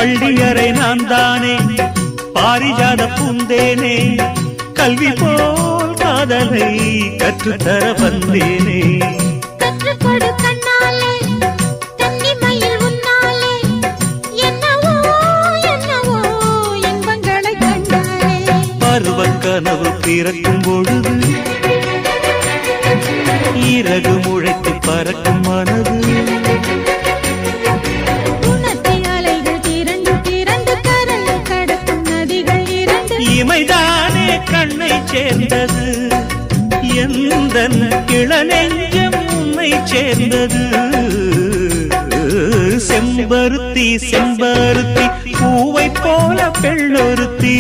பள்ளியறை நான் தானே பாரிஜாத பூந்தேனே கல்வி போல் காதலை கற்றுத்தர வந்தேனே கற்றுக்கொடு கண்ணாலே தன்னிமையில் உன்னாலே என்னவோ என்னவோ இன்பங்களை கண்டாலே பருவக் கனவு பிறக்கும் பொழுது இறகு முளைத்து பறக்கும் மனது இமைதானே கண்ணை சேர்ந்தது எந்தன் இளநெஞ்சம் உன்னை சேர்ந்தது செம்பருத்தி செம்பருத்தி பூவை போல பெண்ணொருத்தி